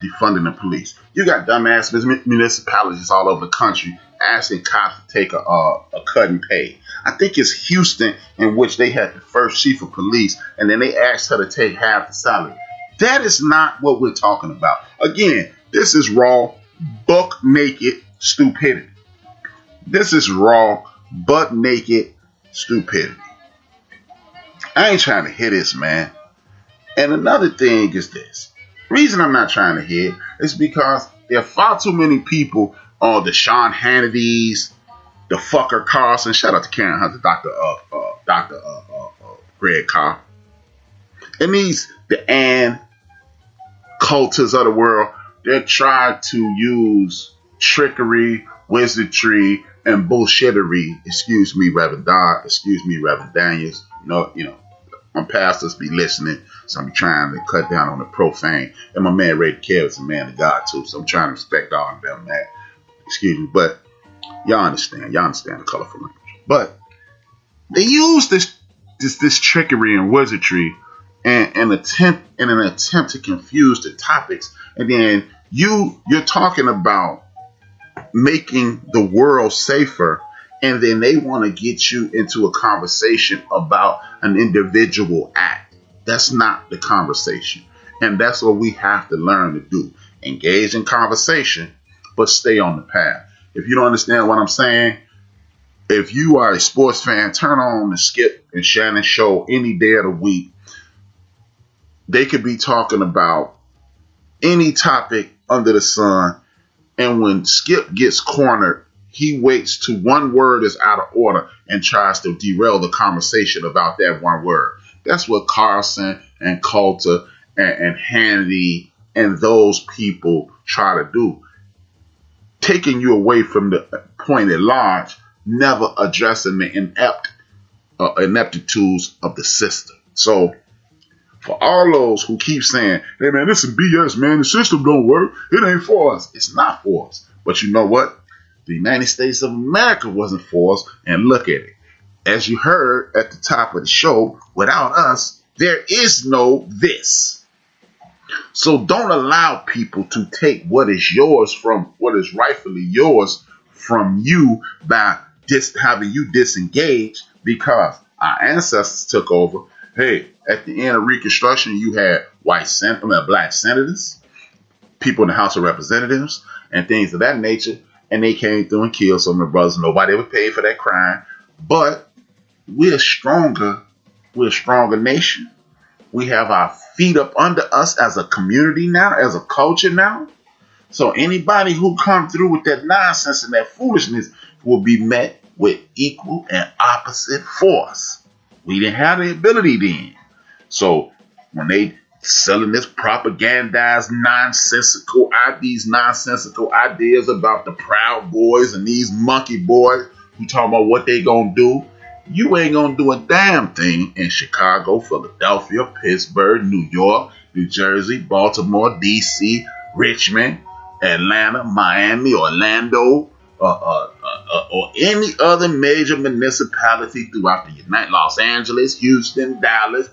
defunding the police. You got dumbass municipalities all over the country asking cops to take a cut in pay. I think it's Houston in which they had the first chief of police, and then they asked her to take half the salary. That is not what we're talking about. Again, this is raw, buck naked stupidity. This is raw, butt naked stupidity. I ain't trying to hear this, man. And another thing is this. The reason I'm not trying to hear is because there are far too many people on the Sean Hannity's, the fucker Carlson. Shout out to Karen Hunter, Dr. Greg Carr. And the Ann Coulters of the world, they try to use trickery, wizardry, and bullshittery. Excuse me, Reverend Dodd. Excuse me, Reverend Daniels. My pastors be listening, so I'm trying to cut down on the profane. And my man Ray Kev is a man of God too, so I'm trying to respect all of them, man. Excuse me, but y'all understand the colorful language. But they use this trickery and wizardry and an attempt to confuse the topics, and then you're talking about making the world safer, and then they want to get you into a conversation about an individual act. That's not the conversation. And that's what we have to learn to do. Engage in conversation, but stay on the path. If you don't understand what I'm saying, if you are a sports fan, turn on the Skip and Shannon show any day of the week. They could be talking about any topic under the sun. And when Skip gets cornered, he waits till one word is out of order and tries to derail the conversation about that one word. That's what Carlson and Coulter and Hannity and those people try to do. Taking you away from the point at large, never addressing the ineptitudes of the system. So, for all those who keep saying, hey man, this is BS, man, the system don't work, it ain't for us. It's not for us. But you know what? The United States of America wasn't for us, and look at it. As you heard at the top of the show, without us, there is no this. So don't allow people to take what is yours from what is rightfully yours from you by having you disengage, because our ancestors took over. Hey, at the end of Reconstruction, you had black senators, people in the House of Representatives, and things of that nature, and they came through and killed some of the brothers. Nobody ever paid for that crime, but we're stronger. We're a stronger nation. We have our feet up under us as a community now, as a culture now. So anybody who come through with that nonsense and that foolishness will be met with equal and opposite force. We didn't have the ability then. So when they selling this propagandized nonsensical ideas about the Proud Boys and these monkey boys who talking about what they gonna do, you ain't gonna do a damn thing in Chicago, Philadelphia, Pittsburgh, New York, New Jersey, Baltimore, DC, Richmond, Atlanta, Miami, Orlando, or any other major municipality throughout the United Los Angeles, Houston, Dallas,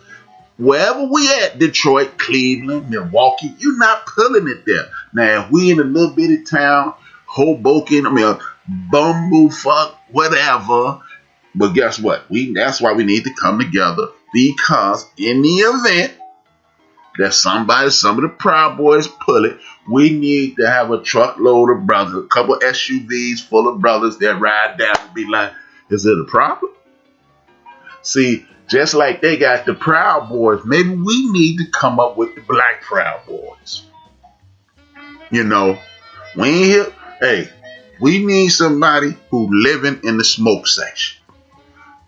wherever we at, Detroit, Cleveland, Milwaukee, you're not pulling it there. Now, if we in a little bitty town, Hoboken, bumblefuck, whatever, but guess what? That's why we need to come together, because in the event that some of the Proud Boys pull it, we need to have a truckload of brothers, a couple SUVs full of brothers that ride down and be like, is it a problem? See, just like they got the Proud Boys, maybe we need to come up with the Black Proud Boys. We ain't here. Hey, we need somebody who living in the smoke section.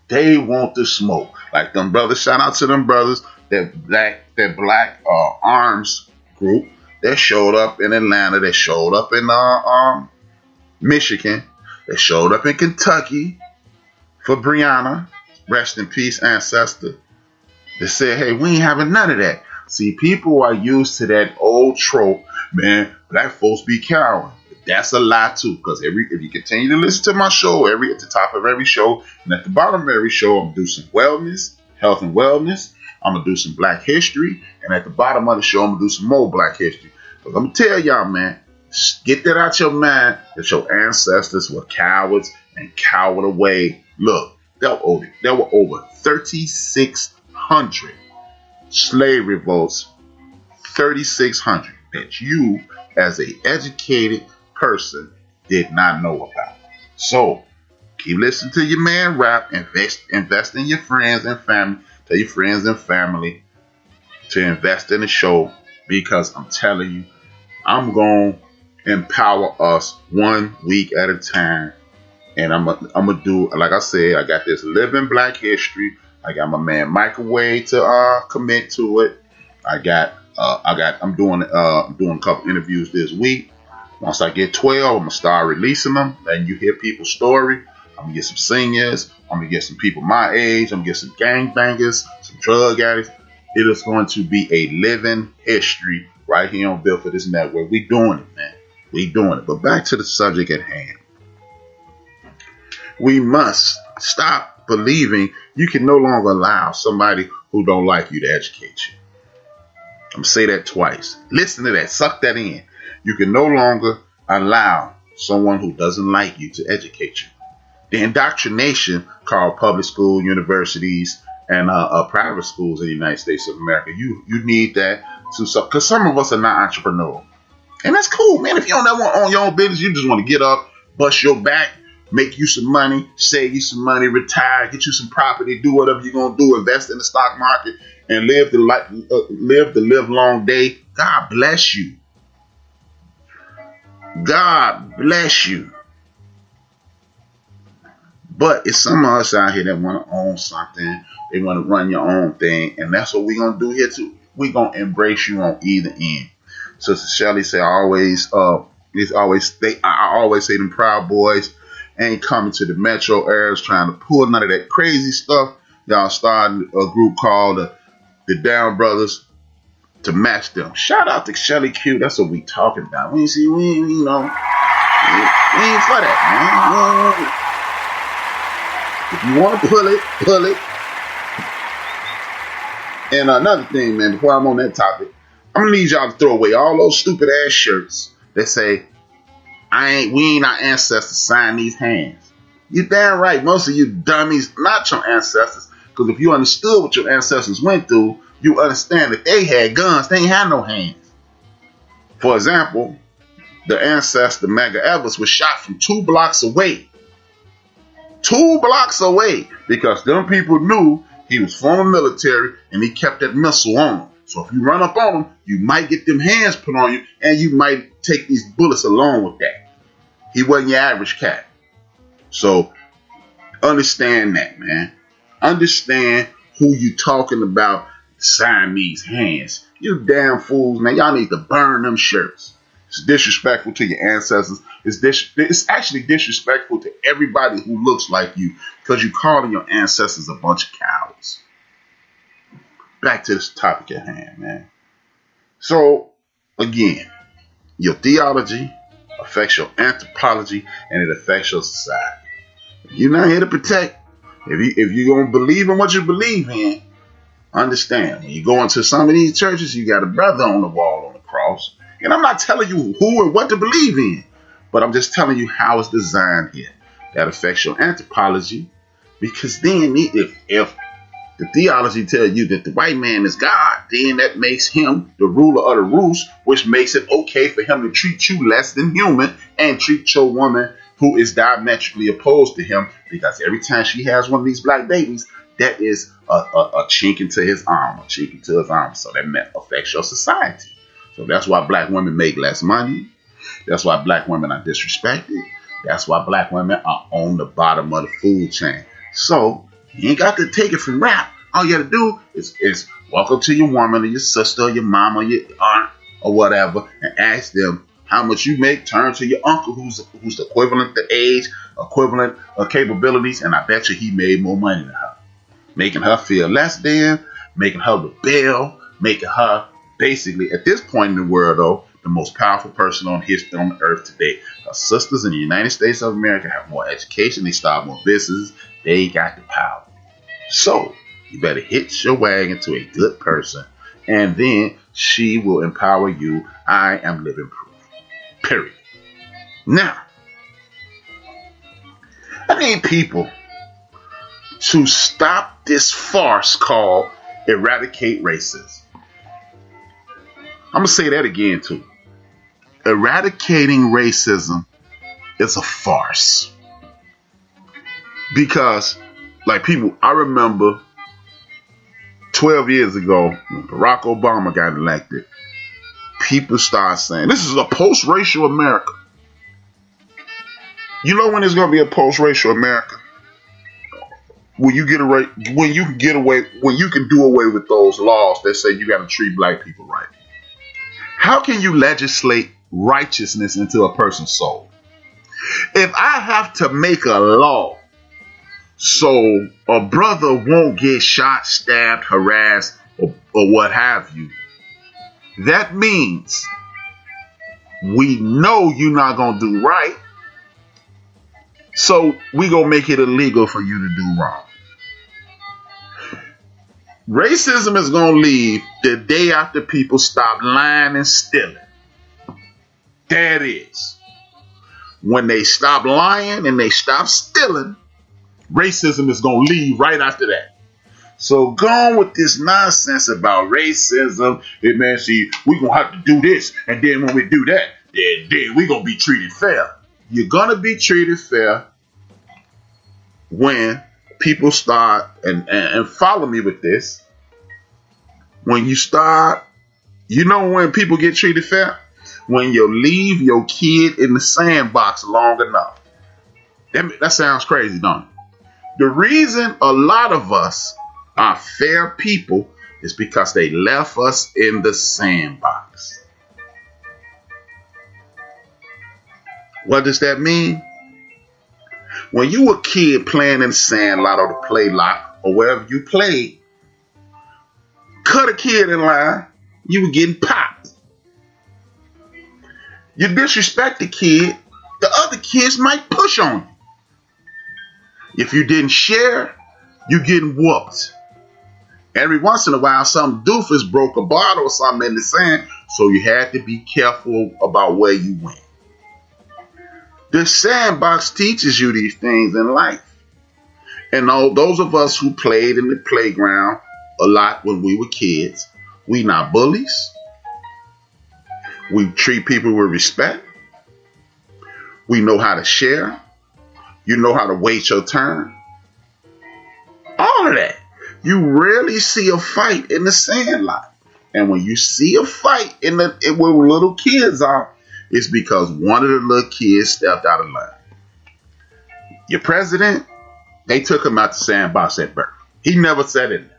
They want the smoke. Like them brothers, shout out to them brothers, that black arms group that showed up in Atlanta, that showed up in Michigan, that showed up in Kentucky for Breonna, rest in peace, ancestor. They said, hey, we ain't having none of that. See, people are used to that old trope, man, black folks be cowering. That's a lie too, because if you continue to listen to my show, at the top of every show and at the bottom of every show, I'm gonna do some wellness, health and wellness. I'm gonna do some black history, and at the bottom of the show, I'm gonna do some more black history. Because I'm going to tell y'all, man, get that out your mind that your ancestors were cowards and cowered away. Look, there were over 3,600 slave revolts, 3,600 that you, as an educated person, did not know about. So, keep listening to your man rap. Invest in your friends and family. Tell your friends and family to invest in the show, because I'm telling you, I'm going to empower us 1 week at a time. And I'm gonna do, like I said, I got this Living Black History. I got my man Microwave to commit to it. I'm doing a couple interviews this week. Once I get 12, I'm gonna start releasing them. Letting you hear people's story. I'm gonna get some seniors. I'm gonna get some people my age. I'm gonna get some gangbangers, some drug addicts. It is going to be a living history right here on Built for This Network. We doing it, man. We doing it. But back to the subject at hand. We must stop believing you can no longer allow somebody who don't like you to educate you. I'm going to say that twice. Listen to that. Suck that in. You can no longer allow someone who doesn't like you to educate you. The indoctrination called public school, universities, and private schools in the United States of America, you need that to, because some of us are not entrepreneurs. And that's cool, man. If you don't ever own your own business, you just want to get up, bust your back, make you some money, save you some money, retire, get you some property, do whatever you're going to do, invest in the stock market, and live the live long day. God bless you. God bless you. But it's some of us out here that want to own something. They want to run your own thing. And that's what we're going to do here too. We're going to embrace you on either end. Sister Shelley said, I always say them Proud Boys ain't coming to the metro areas trying to pull none of that crazy stuff. Y'all started a group called the Down Brothers to match them. Shout out to Shelly Q. That's what we talking about. We ain't for that, man. If you want to pull it. And another thing, man, before I'm on that topic, I'm gonna need y'all to throw away all those stupid ass shirts that say we ain't our ancestors sign these hands. You damn right, most of you dummies not your ancestors, because if you understood what your ancestors went through, you understand that they had guns, they ain't had no hands. For example, the ancestor Medgar Evers was shot from 2 blocks away. 2 blocks away, because them people knew he was former military and he kept that missile on him. So if you run up on him, you might get them hands put on you, and you might take these bullets along with that. He wasn't your average cat. So understand that, man. Understand who you talking about sign these hands. You damn fools, man. Y'all need to burn them shirts. It's disrespectful to your ancestors. It's actually disrespectful to everybody who looks like you, because you're calling your ancestors a bunch of cowards. Back to this topic at hand, man. So, again, your theology affects your anthropology, and it affects your society. If you're not here to protect, if you're going to believe in what you believe in, understand, when you go into some of these churches, you got a brother on the wall on the cross. And I'm not telling you who and what to believe in, but I'm just telling you how it's designed here. That affects your anthropology, because then if the theology tells you that the white man is God, then that makes him the ruler of the roost, which makes it okay for him to treat you less than human and treat your woman who is diametrically opposed to him, because every time she has one of these black babies, that is a chink into his armor, So that affects your society. So that's why black women make less money. That's why black women are disrespected. That's why black women are on the bottom of the food chain. So you ain't got to take it from rap. All you got to do is walk up to your woman or your sister or your mom or your aunt or whatever and ask them how much you make. Turn to your uncle who's equivalent to age, equivalent of capabilities, and I bet you he made more money than her. Making her feel less than, making her rebel, making her basically, at this point in the world, though, the most powerful person on the earth today. Her sisters in the United States of America have more education. They start more businesses. They got the power. So you better hitch your wagon to a good person and then she will empower you. I am living proof. Period. Now, I need people to stop this farce called eradicate racism. I'm going to say that again too. Eradicating racism is a farce. Because, like people, I remember 12 years ago, when Barack Obama got elected, people started saying, this is a post-racial America. You know when it's going to be a post-racial America? When you can do away with those laws that say you got to treat black people right. How can you legislate righteousness into a person's soul? If I have to make a law so a brother won't get shot, stabbed, harassed, or what have you, that means we know you're not going to do right, so we going to make it illegal for you to do wrong. Racism is going to leave the day after people stop lying and stealing. That is. When they stop lying and they stop stealing, racism is going to leave right after that. So go on with this nonsense about racism. Hey man, see, we're going to have to do this. And then when we do that, then we're going to be treated fair. You're going to be treated fair when people start, and follow me with this. When you start, you know when people get treated fair? When you leave your kid in the sandbox long enough. That sounds crazy, don't it? The reason a lot of us are fair people is because they left us in the sandbox. What does that mean? When you were a kid playing in the sandlot or the play lot or wherever you played, cut a kid in line, you were getting popped. You disrespect the kid, the other kids might push on you. If you didn't share, you getting whooped. Every once in a while, some doofus broke a bottle or something in the sand, so you had to be careful about where you went. The sandbox teaches you these things in life. And all those of us who played in the playground a lot when we were kids, we not bullies. We treat people with respect. We know how to share. You know how to wait your turn. All of that. You rarely see a fight in the sandlot. And when you see a fight where little kids are, it's because one of the little kids stepped out of line. Your president, they took him out the sandbox at birth. He never said it.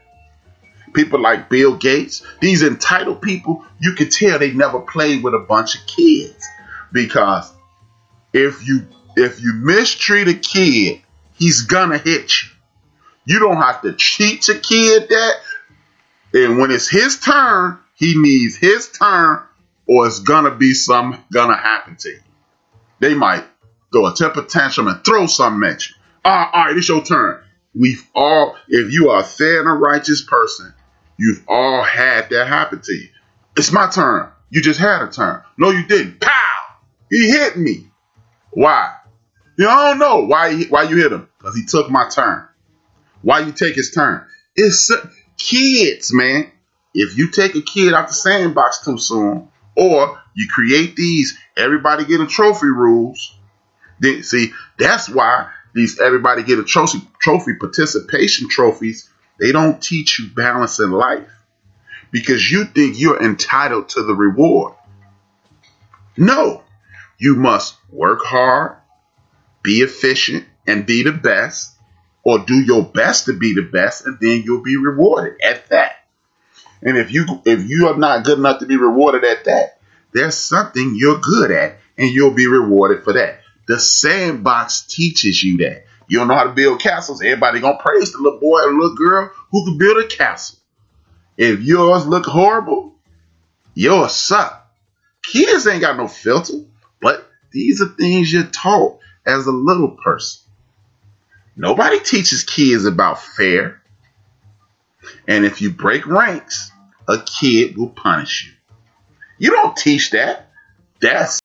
People like Bill Gates, these entitled people, you can tell they never played with a bunch of kids. Because if you mistreat a kid, he's gonna hit you. You don't have to teach a kid that. And when it's his turn, he needs his turn, or it's gonna be something gonna happen to you. They might throw a temper tantrum and throw something at you. All right, it's your turn. If you are a fair and a righteous person, you've all had that happen to you. It's my turn. You just had a turn. No, you didn't. Pow! He hit me. Why? I don't know. Why you hit him? Because he took my turn. Why you take his turn? It's kids, man. If you take a kid out the sandbox too soon, or you create these everybody get a trophy rules, then see, that's why these everybody get a trophy participation trophies, they don't teach you balance in life because you think you're entitled to the reward. No, you must work hard, be efficient, and be the best, or do your best to be the best, and then you'll be rewarded at that. And if you are not good enough to be rewarded at that, there's something you're good at, and you'll be rewarded for that. The sandbox teaches you that. You don't know how to build castles. Everybody gonna praise the little boy or little girl who can build a castle. If yours look horrible, yours suck. Kids ain't got no filter, but these are things you're taught as a little person. Nobody teaches kids about fair. And if you break ranks, a kid will punish you. You don't teach that. That's